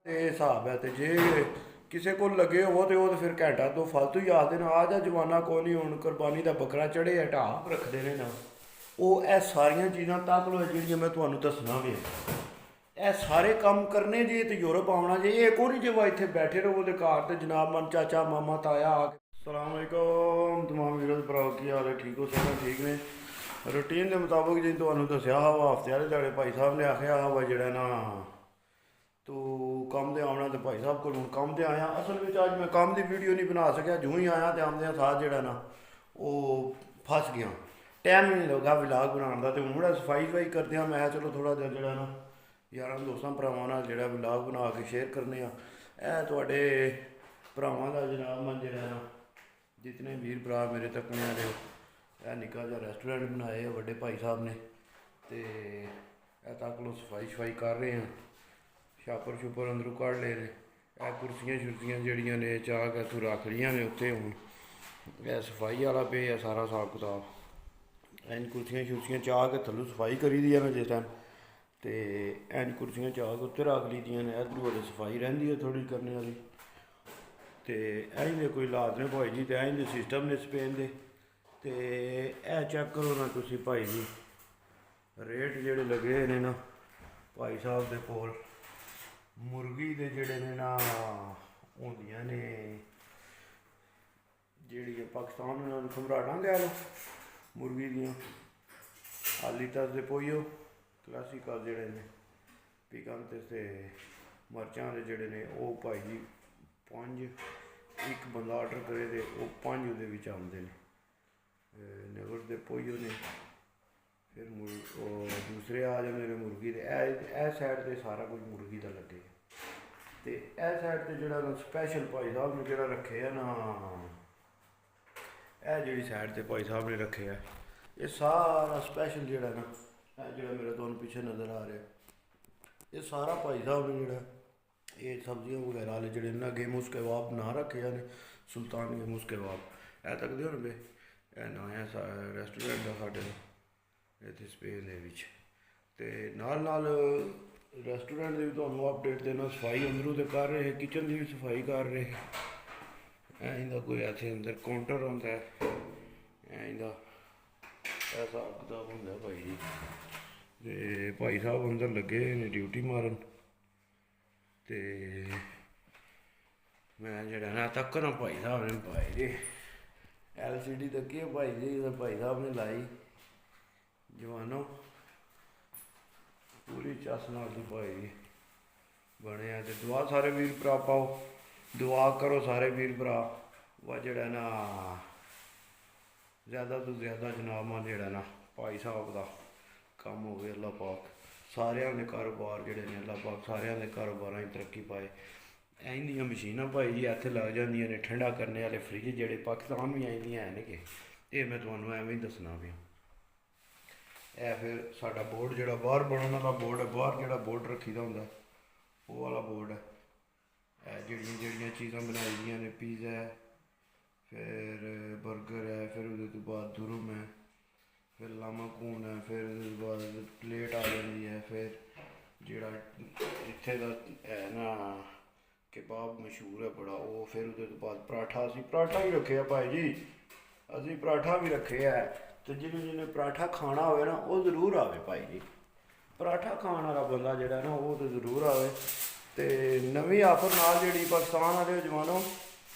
ਤੇ ਹਿਸਾਬ ਹੈ। ਤੇ ਜੇ ਕਿਸੇ ਕੋਲ ਲੱਗੇ ਹੋਵੋ ਤੇ ਉਹ ਫਿਰ ਘੰਟਾ ਤੋਂ ਫालतू ਹੀ ਆਖਦੇ ਨੇ ਆ ਜਾ ਜਵਾਨਾ ਕੋਈ ਨਹੀਂ ਹੁਣ ਕੁਰਬਾਨੀ ਦਾ ਬੱਕਰਾ ਚੜੇ ਆ ਢਾਹ ਰੱਖਦੇ ਨੇ ਨਾ। ਉਹ ਇਹ ਸਾਰੀਆਂ ਚੀਜ਼ਾਂ ਤੱਕ ਲੋ ਜਿਹੜੀਆਂ ਮੈਂ ਤੁਹਾਨੂੰ ਦੱਸਣਾ ਵੀ ਇਹ ਸਾਰੇ ਕੰਮ ਕਰਨੇ ਜੇ ਤੇ ਯੂਰਪ ਆਉਣਾ ਜੇ ਇਹ ਕੋਈ ਨਹੀਂ ਜੇ ਵਾ ਇੱਥੇ ਬੈਠੇ ਰਹੋ ਉਹਦੇ ਘਰ ਤੇ ਜਨਾਬ ਮਨ ਚਾਚਾ ਮਾਮਾ ਤਾਇਆ ਆ ਕੇ ਅਸਲਾਮੁਅਲੈਕੁਮ ਤਮਾਮ ਵੀਰੋ ਭਰਾਓ ਕੀ ਹਾਲ ਹੈ ਠੀਕ ਹੋ ਸਾਰੇ ਠੀਕ ਨੇ। ਰੂਟੀਨ ਦੇ ਮੁਤਾਬਕ ਜੀ ਤੁਹਾਨੂੰ ਦੱਸਿਆ ਵਾ ਹਫਤੇ ਵਾਲੇ ਦਿਹਾੜੇ ਭਾਈ ਸਾਹਿਬ ਨੇ ਆਖਿਆ ਵਾ ਜਿਹੜਾ ਨਾ ਤੂੰ ਕੰਮ ਤੇ ਆਉਣਾ ਤੇ ਭਾਈ ਸਾਹਿਬ ਕੋਲ ਹੁਣ ਕੰਮ ਤੇ ਆਇਆ। ਅਸਲ ਵਿੱਚ ਅੱਜ ਮੈਂ ਕੰਮ ਦੀ ਵੀਡੀਓ ਨਹੀਂ ਬਣਾ ਸਕਿਆ ਜੂੰ ਹੀ ਆਇਆ ਤੇ ਆਉਂਦਿਆਂ ਸਾਥ ਜਿਹੜਾ ਨਾ ਉਹ ਫਸ ਗਿਆ ਟਾਈਮ ਹੀ ਨਹੀਂ ਲੱਗਾ ਵਲੌਗ ਬਣਾਉਣ ਦਾ। ਤੇ ਹੁਣ ਜਿਹੜਾ ਸਫਾਈ ਕਰਦੇ ਹਾਂ ਮੈਂ ਚਲੋ ਥੋੜ੍ਹਾ ਜਿਹਾ ਜਿਹੜਾ ਨਾ ਯਾਰਾਂ ਦੋਸਤਾਂ ਭਰਾਵਾਂ ਨਾਲ ਜਿਹੜਾ ਵਲੌਗ ਬਣਾ ਕੇ ਸ਼ੇਅਰ ਕਰਨੇ ਆ। ਇਹ ਤੁਹਾਡੇ ਭਰਾਵਾਂ ਦਾ ਜਨਾਬ ਮਨ ਜਿਹੜਾ ਨਾ ਜਿਤਨੇ ਵੀਰ ਭਰਾ ਮੇਰੇ ਤੱਕਣੇ ਵਾਲੇ ਇਹ ਨਿੱਕਾ ਜਿਹਾ ਰੈਸਟੋਰੈਂਟ ਬਣਾਏ ਵੱਡੇ ਭਾਈ ਸਾਹਿਬ ਨੇ ਤੇ ਇਹ ਤੱਕ ਲੋ ਸਫਾਈ ਕਰ ਰਹੇ ਹਾਂ। ਛਾਪਰ ਛੁਪਰ ਅੰਦਰੋਂ ਕੱਢ ਲਏ ਨੇ। ਇਹ ਕੁਰਸੀਆਂ ਸ਼ੁਰਸੀਆਂ ਜਿਹੜੀਆਂ ਨੇ ਚਾਹ ਕੇ ਇੱਥੋਂ ਰੱਖ ਲਈਆਂ ਨੇ ਉੱਥੇ। ਹੁਣ ਇਹ ਸਫਾਈ ਵਾਲਾ ਪਏ ਆ ਸਾਰਾ ਹਿਸਾਬ ਕਿਤਾਬ। ਇੰਝ ਕੁਰਸੀਆਂ ਸ਼ੁਰਸੀਆਂ ਚਾਹ ਕੇ ਥੱਲੋਂ ਸਫਾਈ ਕਰੀ ਦੀ ਆ ਨਾ ਜਿਸ ਟਾਈਮ ਤੇ ਇੰਝ ਕੁਰਸੀਆਂ ਚਾਹ ਕੇ ਉੱਤੇ ਰੱਖ ਲਈ ਦੀਆਂ ਨੇ। ਇੱਧਰ ਵਾਲੇ ਸਫਾਈ ਰਹਿੰਦੀ ਹੈ ਥੋੜ੍ਹੀ ਕਰਨੇ ਵਾਲੀ। ਤੇ ਇੰਝ ਦੇ ਕੋਈ ਹਾਲਾਤ ਨੇ ਭਾਈ ਜੀ ਤੇ ਇੰਝ ਦੇ ਸਿਸਟਮ ਨੇ ਸਪੇਨ ਦੇ। ਤੇ ਇਹ ਚੈੱਕ ਕਰੋ ਨਾ ਤੁਸੀਂ ਭਾਈ ਜੀ ਰੇਟ ਜਿਹੜੇ ਲੱਗੇ ਨੇ ਨਾ ਭਾਈ ਸਾਹਿਬ ਦੇ ਕੋਲ ਮੁਰਗੀ ਦੇ ਜਿਹੜੇ ਨੇ ਨਾ ਹੁੰਦੀਆਂ ਨੇ ਜਿਹੜੀਆਂ ਪਾਕਿਸਤਾਨ ਨਾਲ ਘਮਰਾਟਾਂ ਲਿਆ ਲਓ ਮੁਰਗੀ ਦੀਆਂ ਆਲੀਟਸ ਦੇ ਪੋਈਓ ਕਲਾਸੀਕਲ ਜਿਹੜੇ ਨੇ ਪਿਕੰਤ ਤੇ ਮਿਰਚਾਂ ਦੇ ਜਿਹੜੇ ਨੇ ਉਹ ਭਾਈ ਜੀ 5 ਇੱਕ ਬੰਦਾ ਆਰਡਰ ਕਰੇ ਤੇ ਉਹ 5 ਉਹਦੇ ਵਿੱਚ ਆਉਂਦੇ ਨੇ। ਨਗਰ ਦੇ ਪੋਈਓ ਨੇ ਫਿਰ ਉਹ ਦੂਸਰੇ ਆ ਜਾਂਦੇ ਨੇ ਮੁਰਗੀ ਦੇ। ਇਹ ਸਾਈਡ 'ਤੇ ਸਾਰਾ ਕੁਝ ਮੁਰਗੀ ਦਾ ਲੱਗੇ ਤੇ ਇਹ ਸਾਈਡ 'ਤੇ ਜਿਹੜਾ ਸਪੈਸ਼ਲ ਭਾਈ ਸਾਹਿਬ ਨੇ ਜਿਹੜਾ ਰੱਖੇ ਆ ਨਾ ਇਹ ਜਿਹੜੀ ਸਾਈਡ 'ਤੇ ਭਾਈ ਸਾਹਿਬ ਨੇ ਰੱਖੇ ਆ ਇਹ ਸਾਰਾ ਸਪੈਸ਼ਲ ਜਿਹੜਾ ਨਾ ਇਹ ਜਿਹੜਾ ਮੇਰਾ ਤੁਹਾਨੂੰ ਪਿੱਛੇ ਨਜ਼ਰ ਆ ਰਿਹਾ ਇਹ ਸਾਰਾ ਭਾਈ ਸਾਹਿਬ ਨੇ ਜਿਹੜਾ ਇਹ ਸਬਜ਼ੀਆਂ ਵਗੈਰਾ ਵਾਲੇ ਜਿਹੜੇ ਨਾ ਗੇਮੂਸ ਕਬਾਬ ਨਾ ਰੱਖੇ ਆ ਨੇ ਸੁਲਤਾਨ ਗੇਮੂਸ ਕਬਾਬ ਇਹ ਤੱਕਦੇ ਹੋਣ ਵੇ ਇਹ ਨਵਾਂ ਰੈਸਟੋਰੈਂਟ ਦਾ ਸਾਡੇ ਦਾ ਇੱਥੇ ਸਪੇਨ ਦੇ ਵਿੱਚ। ਤੇ ਨਾਲ ਰੈਸਟੋਰੈਂਟ ਦੀ ਵੀ ਤੁਹਾਨੂੰ ਅਪਡੇਟ ਦੇਣਾ ਸਫਾਈ ਅੰਦਰੋਂ ਤੇ ਕਰ ਰਹੇ ਕਿਚਨ ਦੀ ਵੀ ਸਫਾਈ ਕਰ ਰਹੇ। ਇਹਦਾ ਕੋਈ ਇੱਥੇ ਅੰਦਰ ਕਾਊਂਟਰ ਹੁੰਦਾ ਇਹਦਾ ਐਸਾ ਕਿਤਾਬ ਹੁੰਦਾ ਭਾਈ ਜੀ। ਤੇ ਭਾਈ ਸਾਹਿਬ ਅੰਦਰ ਲੱਗੇ ਨੇ ਡਿਊਟੀ ਮਾਰਨ ਤੇ ਮੈਂ ਜਿਹੜਾ ਨਾ ਤੱਕਣਾ ਭਾਈ ਸਾਹਿਬ ਨੇ ਭਾਈ ਜੀ LCD ਤੱਕੀ ਭਾਈ ਜੀ ਭਾਈ ਸਾਹਿਬ ਨੇ ਲਾਈ ਜਵਾਨੋ ਪੂਰੀ ਚਸ ਨਾਲ ਦੀ ਭਾਈ ਬਣਿਆ। ਤੇ ਦੁਆ ਸਾਰੇ ਵੀਰ ਭਰਾ ਪਾਓ ਦੁਆ ਕਰੋ ਸਾਰੇ ਵੀਰ ਭਰਾ ਵਾ ਜਿਹੜਾ ਨਾ ਜ਼ਿਆਦਾ ਤੋਂ ਜ਼ਿਆਦਾ ਜਨਾਬ ਮਾ ਜਿਹੜਾ ਨਾ ਭਾਈ ਸਾਹਿਬ ਦਾ ਕੰਮ ਹੋਵੇ। ਅੱਲਾਹ ਪਾਕ ਸਾਰਿਆਂ ਦੇ ਕਾਰੋਬਾਰ ਜਿਹੜੇ ਨੇ ਅੱਲਾਹ ਪਾਕ ਸਾਰਿਆਂ ਦੇ ਕਾਰੋਬਾਰਾਂ 'ਚ ਤਰੱਕੀ ਪਾਏ। ਇੰਝ ਦੀਆਂ ਮਸ਼ੀਨਾਂ ਭਾਈ ਜੀ ਇੱਥੇ ਲੱਗ ਜਾਂਦੀਆਂ ਨੇ ਠੰਡਾ ਕਰਨੇ ਵਾਲੇ ਫਰਿੱਜ ਜਿਹੜੇ ਪਾਕਿਸਤਾਨ ਵੀ ਆਉਂਦੀਆਂ ਨੇ ਕਿ ਇਹ ਮੈਂ ਤੁਹਾਨੂੰ ਐਵੇਂ ਹੀ ਦੱਸਣਾ ਪਿਆ। ਇਹ ਫਿਰ ਸਾਡਾ ਬੋਰਡ ਜਿਹੜਾ ਬਾਹਰ ਬਣਨ ਵਾਲਾ ਬੋਰਡ ਹੈ ਬਾਹਰ ਜਿਹੜਾ ਬੋਰਡ ਰੱਖੀ ਦਾ ਹੁੰਦਾ ਉਹ ਵਾਲਾ ਬੋਰਡ ਹੈ। ਇਹ ਜਿਹੜੀਆਂ ਚੀਜ਼ਾਂ ਬਣਾਈ ਦੀਆਂ ਨੇ ਪੀਜ਼ਾ ਹੈ ਫਿਰ ਬਰਗਰ ਹੈ ਫਿਰ ਉਹਦੇ ਤੋਂ ਬਾਅਦ ਦੁਰਮ ਹੈ ਫਿਰ ਲਾਮਾ ਕੂਨ ਹੈ ਫਿਰ ਉਹਦੇ ਤੋਂ ਬਾਅਦ ਪਲੇਟ ਆ ਜਾਂਦੀ ਹੈ। ਫਿਰ ਜਿਹੜਾ ਇੱਥੇ ਦਾ ਹੈ ਨਾ ਕਬਾਬ ਮਸ਼ਹੂਰ ਹੈ ਬੜਾ ਉਹ ਫਿਰ ਉਹਦੇ ਤੋਂ ਬਾਅਦ ਪਰਾਠਾ ਅਸੀਂ ਪਰਾਠਾ ਵੀ ਰੱਖਿਆ ਭਾਈ ਜੀ ਅਸੀਂ ਪਰਾਠਾ ਵੀ ਰੱਖਿਆ। ਤੇ ਜਿਹਨੇ ਪਰਾਠਾ ਖਾਣਾ ਹੋਵੇ ਨਾ ਉਹ ਜ਼ਰੂਰ ਆਵੇ ਭਾਈ ਜੀ ਪਰਾਠਾ ਖਾਣ ਵਾਲਾ ਬੰਦਾ ਜਿਹੜਾ ਨਾ ਉਹ ਤਾਂ ਜ਼ਰੂਰ ਆਵੇ। ਤੇ ਨਵੀਂ ਆਫਰ ਨਾਲ ਜਿਹੜੀ ਪਾਕਿਸਤਾਨ ਵਾਲੇ ਜਵਾਨੋ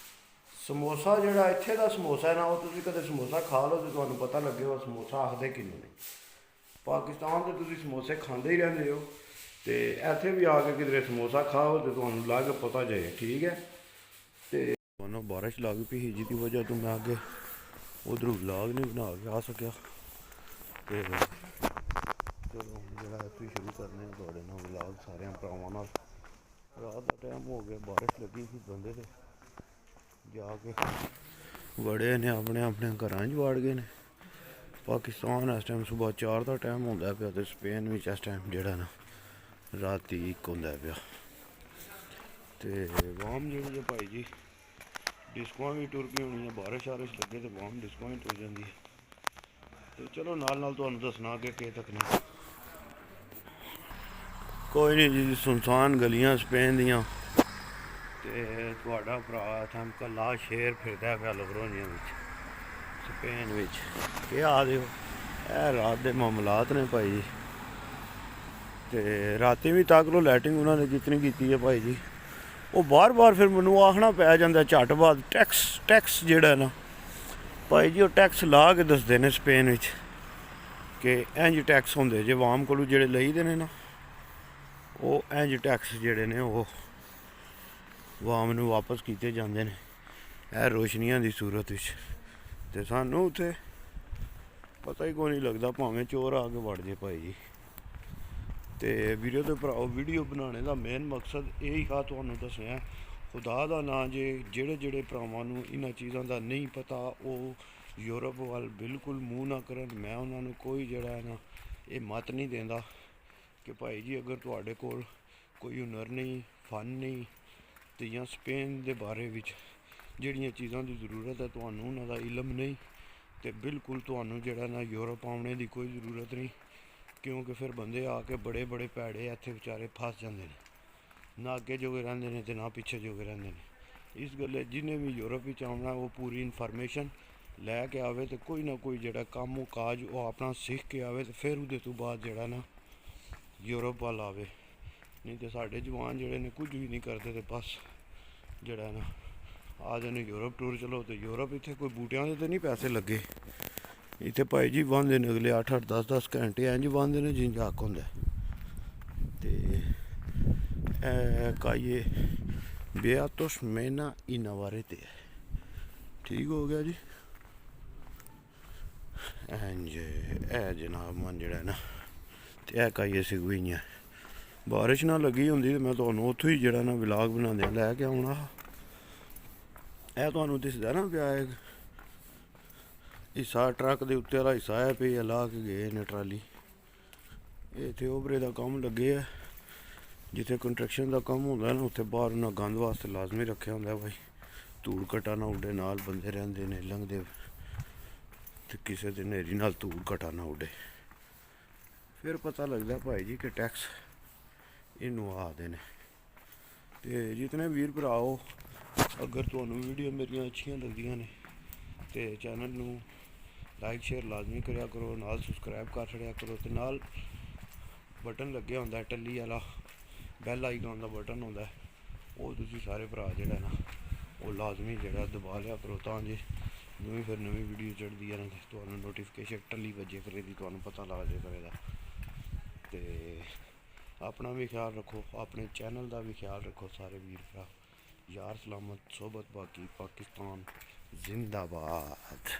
ਸਮੋਸਾ ਜਿਹੜਾ ਇੱਥੇ ਦਾ ਸਮੋਸਾ ਨਾ ਉਹ ਤੁਸੀਂ ਕਦੇ ਸਮੋਸਾ ਖਾ ਲਓ ਤੇ ਤੁਹਾਨੂੰ ਪਤਾ ਲੱਗੇ ਉਹ ਸਮੋਸਾ ਆਖਦੇ ਕਿਹਨੂੰ ਨੇ। ਪਾਕਿਸਤਾਨ ਦੇ ਤੁਸੀਂ ਸਮੋਸੇ ਖਾਂਦੇ ਹੀ ਰਹਿੰਦੇ ਹੋ ਤੇ ਇੱਥੇ ਵੀ ਆ ਕੇ ਕਿਧਰੇ ਸਮੋਸਾ ਖਾਓ ਤੇ ਤੁਹਾਨੂੰ ਲੱਗ ਪਤਾ ਜਾਏ ਠੀਕ ਹੈ। ਤੇ ਤੁਹਾਨੂੰ ਬਾਰਿਸ਼ ਲੱਗ ਪਈ ਸੀ ਜਿਹਦੀ ਵਜ੍ਹਾ ਤੋਂ ਮੈਂ ਅੱਗੇ ਉਧਰੋਂ ਵਲੌਗ ਨਹੀਂ ਬਣਾ ਕੇ ਆ ਸਕਿਆ। ਤੇ ਚਲੋ ਜਿਹੜਾ ਇੱਥੇ ਸ਼ੁਰੂ ਕਰਨੇ ਆ ਤੁਹਾਡੇ ਨਾਲ ਵਲੌਗ ਸਾਰਿਆਂ ਭਰਾਵਾਂ ਨਾਲ। ਰਾਤ ਦਾ ਟਾਈਮ ਹੋ ਗਿਆ ਬਾਰਿਸ਼ ਲੱਗੀ ਸੀ ਬੰਦੇ ਤੇ ਜਾ ਕੇ ਵੜੇ ਨੇ ਆਪਣੇ ਘਰਾਂ 'ਚ ਵੜ ਗਏ ਨੇ। ਪਾਕਿਸਤਾਨ ਇਸ ਟਾਈਮ ਸੁਬਾਹ 4 ਦਾ ਟਾਈਮ ਹੁੰਦਾ ਪਿਆ ਤੇ ਸਪੇਨ ਵਿੱਚ ਇਸ ਟਾਈਮ ਜਿਹੜਾ ਨਾ ਰਾਤੀ 1 ਹੁੰਦਾ ਪਿਆ। ਤੇ ਵਾਮ ਜਿਹੜੀ ਹੈ ਭਾਈ ਜੀ ਡਿਸਕੋਆਂ ਵੀ ਟੁਰ ਪਈ ਹੋਣੀ ਹੈ ਬਾਰਿਸ਼ ਲੱਗੇ ਤੇ ਵਾਮ ਡਿਸਕੋਆਂ ਵੀ ਟੁਰ ਜਾਂਦੀ ਹੈ। ਤੇ ਚਲੋ ਨਾਲ ਤੁਹਾਨੂੰ ਦੱਸਣਾ ਅੱਗੇ ਕਿਸੇ ਤੱਕ ਨਹੀਂ। ਕੋਈ ਨਹੀਂ ਜੀ, ਸੁਨਸਾਨ ਗਲੀਆਂ ਸਪੇਨ ਦੀਆਂ ਤੇ ਤੁਹਾਡਾ ਭਰਾ ਥਮਕਲਾ ਸ਼ੇਰ ਫਿਰਦਾ ਪਿਆ ਲਬਰੋਨੀਆਂ ਵਿੱਚ ਸਪੇਨ ਵਿੱਚ। ਕੀ ਆ ਦਿਓ, ਇਹ ਰਾਤ ਦੇ ਮਾਮਲਾਤ ਨੇ ਭਾਈ ਜੀ। ਤੇ ਰਾਤੀ ਵੀ ਤੱਕ ਲੋ ਲਾਈਟਿੰਗ ਉਹਨਾਂ ਨੇ ਜਿਤਨੀ ਕੀਤੀ ਹੈ ਭਾਈ ਜੀ, ਉਹ ਬਾਰ-ਬਾਰ ਫਿਰ ਮੈਨੂੰ ਆਖਣਾ ਪੈ ਜਾਂਦਾ ਝੱਟ ਬਾਅਦ ਟੈਕਸ ਜਿਹੜਾ ਨਾ ਭਾਈ ਜੀ, ਉਹ ਟੈਕਸ ਲਾ ਕੇ ਦੱਸਦੇ ਨੇ ਸਪੇਨ ਵਿੱਚ ਕਿ ਇੰਝ ਟੈਕਸ ਹੁੰਦੇ ਜੇ ਆਵਾਮ ਕੋਲੋਂ ਜਿਹੜੇ ਲਈਦੇ ਨੇ ਨਾ, ਉਹ ਇੰਝ ਟੈਕਸ ਜਿਹੜੇ ਨੇ ਉਹ ਆਵਾਮ ਨੂੰ ਵਾਪਸ ਕੀਤੇ ਜਾਂਦੇ ਨੇ ਇਹ ਰੋਸ਼ਨੀਆਂ ਦੀ ਸੂਰਤ ਵਿੱਚ। ਤੇ ਸਾਨੂੰ ਉੱਥੇ ਪਤਾ ਹੀ ਕੋਈ ਨਹੀਂ ਲੱਗਦਾ, ਭਾਵੇਂ ਚੋਰ ਆ ਕੇ ਵੜ ਜੇ ਭਾਈ ਜੀ। ਤੇ ਵੀਡੀਓ ਦੇ ਭਰਾਓ, ਵੀਡੀਓ ਬਣਾਉਣੇ ਦਾ ਮੇਨ ਮਕਸਦ ਇਹ ਹੀ ਆ ਤੁਹਾਨੂੰ ਦੱਸਿਆ। ਖੁਦਾ ਦਾ ਨਾਂ, ਜੇ ਜਿਹੜੇ ਭਰਾਵਾਂ ਨੂੰ ਇਹਨਾਂ ਚੀਜ਼ਾਂ ਦਾ ਨਹੀਂ ਪਤਾ ਉਹ ਯੂਰਪ ਵੱਲ ਬਿਲਕੁਲ ਮੂੰਹ ਨਾ ਕਰਨ। ਮੈਂ ਉਹਨਾਂ ਨੂੰ ਕੋਈ ਜਿਹੜਾ ਹੈ ਨਾ ਇਹ ਮਤ ਨਹੀਂ ਦਿੰਦਾ ਕਿ ਭਾਈ ਜੀ ਅਗਰ ਤੁਹਾਡੇ ਕੋਲ ਕੋਈ ਹੁਨਰ ਨਹੀਂ, ਫਨ ਨਹੀਂ, ਤੇ ਜਾਂ ਸਪੇਨ ਦੇ ਬਾਰੇ ਵਿੱਚ ਜਿਹੜੀਆਂ ਚੀਜ਼ਾਂ ਦੀ ਜ਼ਰੂਰਤ ਹੈ ਤੁਹਾਨੂੰ ਉਹਨਾਂ ਦਾ ਇਲਮ ਨਹੀਂ, ਤੇ ਬਿਲਕੁਲ ਤੁਹਾਨੂੰ ਜਿਹੜਾ ਨਾ ਯੂਰਪ ਆਉਣੇ ਦੀ ਕੋਈ ਜ਼ਰੂਰਤ ਨਹੀਂ। ਕਿਉਂਕਿ ਫਿਰ ਬੰਦੇ ਆ ਕੇ ਬੜੇ ਭੈੜੇ ਇੱਥੇ ਵਿਚਾਰੇ ਫਸ ਜਾਂਦੇ ਨੇ, ਨਾ ਅੱਗੇ ਜੋਗੇ ਰਹਿੰਦੇ ਨੇ ਤੇ ਨਾ ਪਿੱਛੇ ਜੋਗੇ ਰਹਿੰਦੇ ਨੇ। ਇਸ ਗੱਲੇ ਜਿਹਨੇ ਵੀ ਯੂਰਪ ਵਿੱਚ ਆਉਣਾ ਉਹ ਪੂਰੀ ਇਨਫੋਰਮੇਸ਼ਨ ਲੈ ਕੇ ਆਵੇ ਤੇ ਕੋਈ ਨਾ ਕੋਈ ਜਿਹੜਾ ਕੰਮ ਕਾਜ ਉਹ ਆਪਣਾ ਸਿੱਖ ਕੇ ਆਵੇ, ਤੇ ਫਿਰ ਉਹਦੇ ਤੋਂ ਬਾਅਦ ਜਿਹੜਾ ਨਾ ਯੂਰਪ ਵੱਲ ਆਵੇ। ਨਹੀਂ ਤੇ ਸਾਡੇ ਜਵਾਨ ਜਿਹੜੇ ਨੇ ਕੁਝ ਵੀ ਨਹੀਂ ਕਰਦੇ ਤੇ ਬਸ ਜਿਹੜਾ ਨਾ ਆ ਜਾਂਦੇ ਯੂਰਪ ਟੂਰ ਚਲੋ। ਤੇ ਯੂਰਪ ਇੱਥੇ ਕੋਈ ਬੂਟਿਆਂ ਦੇ ਤੇ ਨਹੀਂ ਪੈਸੇ ਲੱਗੇ, ਇੱਥੇ ਭਾਈ ਜੀ ਵਾਹੁੰਦੇ ਨੇ ਅਗਲੇ 8-8 10-10 ਘੰਟੇ ਇੰਝ ਵਾਹੁੰਦੇ ਨੇ ਜਿੰਝ ਹੱਕ ਹੁੰਦਾ। ਤੇ ਕਾਈਏ ਬੇਆਤੋਸ ਮੈਨਾ ਹੀ ਨਵਾਰੇ ਤੇ ਠੀਕ ਹੋ ਗਿਆ ਜੀ। ਇੰਝ ਇਹ ਜਨਾਬ ਮਨ ਜਿਹੜਾ ਨਾ, ਤੇ ਇਹ ਕਾਈਏ ਸਿਗਵੀਆਂ ਬਾਰਿਸ਼ ਨਾ ਲੱਗੀ ਹੁੰਦੀ ਤੇ ਮੈਂ ਤੁਹਾਨੂੰ ਉੱਥੋਂ ਹੀ ਜਿਹੜਾ ਨਾ ਵਲੌਗ ਬਣਾਉਂਦਿਆਂ ਲੈ ਕੇ ਆਉਣਾ। ਇਹ ਤੁਹਾਨੂੰ ਦਿਸਦਾ ਨਾ ਪਿਆ ਹਿੱਸਾ ਟਰੱਕ ਦੇ ਉੱਤੇ ਵਾਲਾ ਹਿੱਸਾ ਹੈ ਪਿਆ ਲਾ ਕੇ ਗਏ ਨੇ ਟਰਾਲੀ। ਇੱਥੇ ਓਬਰੇ ਦਾ ਕੰਮ ਲੱਗੇ ਆ, ਜਿੱਥੇ ਕੰਸਟਰਕਸ਼ਨ ਦਾ ਕੰਮ ਹੁੰਦਾ ਨਾ ਉੱਥੇ ਬਾਹਰ ਉਹਨਾਂ ਗੰਦ ਵਾਸਤੇ ਲਾਜ਼ਮੀ ਰੱਖਿਆ ਹੁੰਦਾ ਭਾਈ, ਧੂੜ ਘਟਾ ਨਾ ਉੱਡੇ, ਨਾਲ ਬੰਦੇ ਰਹਿੰਦੇ ਨੇ ਲੰਘਦੇ, ਤੇ ਕਿਸੇ ਦੇ ਹਨੇਰੀ ਨਾਲ ਧੂੜ ਘਟਾ ਨਾ ਉੱਡੇ। ਫਿਰ ਪਤਾ ਲੱਗਦਾ ਭਾਈ ਜੀ ਕਿ ਟੈਕਸ ਇਹਨੂੰ ਆਖਦੇ ਨੇ। ਤੇ ਜਿਤਨੇ ਵੀਰ ਭਰਾਓ, ਅਗਰ ਤੁਹਾਨੂੰ ਵੀਡੀਓ ਮੇਰੀਆਂ ਅੱਛੀਆਂ ਲੱਗਦੀਆਂ ਨੇ ਤੇ ਚੈਨਲ ਨੂੰ ਲਾਈਕ ਸ਼ੇਅਰ ਲਾਜ਼ਮੀ ਕਰਿਆ ਕਰੋ, ਨਾਲ ਸਬਸਕ੍ਰਾਈਬ ਕਰ ਛੜਿਆ ਕਰੋ, ਤੇ ਨਾਲ ਬਟਨ ਲੱਗਿਆ ਹੁੰਦਾ ਟੱਲੀ ਵਾਲਾ, ਬੈਲ ਆਈਕਨ ਦਾ ਬਟਨ ਹੁੰਦਾ, ਉਹ ਤੁਸੀਂ ਸਾਰੇ ਭਰਾ ਜਿਹੜਾ ਨਾ ਉਹ ਲਾਜ਼ਮੀ ਜਿਹੜਾ ਦਬਾ ਲਿਆ ਕਰੋ, ਤਾਂ ਜੇ ਜਿਵੇਂ ਫਿਰ ਨਵੀਂ ਵੀਡੀਓ ਚੜ੍ਹਦੀ ਹੈ ਨਾ ਤੁਹਾਨੂੰ ਨੋਟੀਫਿਕੇਸ਼ਨ ਟੱਲੀ ਵੱਜੇ ਕਰੇਗੀ, ਤੁਹਾਨੂੰ ਪਤਾ ਲੱਗ ਜਾਏ ਕਰੇਗਾ। ਤੇ ਆਪਣਾ ਵੀ ਖਿਆਲ ਰੱਖੋ, ਆਪਣੇ ਚੈਨਲ ਦਾ ਵੀ ਖਿਆਲ ਰੱਖੋ ਸਾਰੇ ਵੀਰ ਭਰਾ। यार सलामत सोबत बाकी पाकिस्तान जिंदाबाद।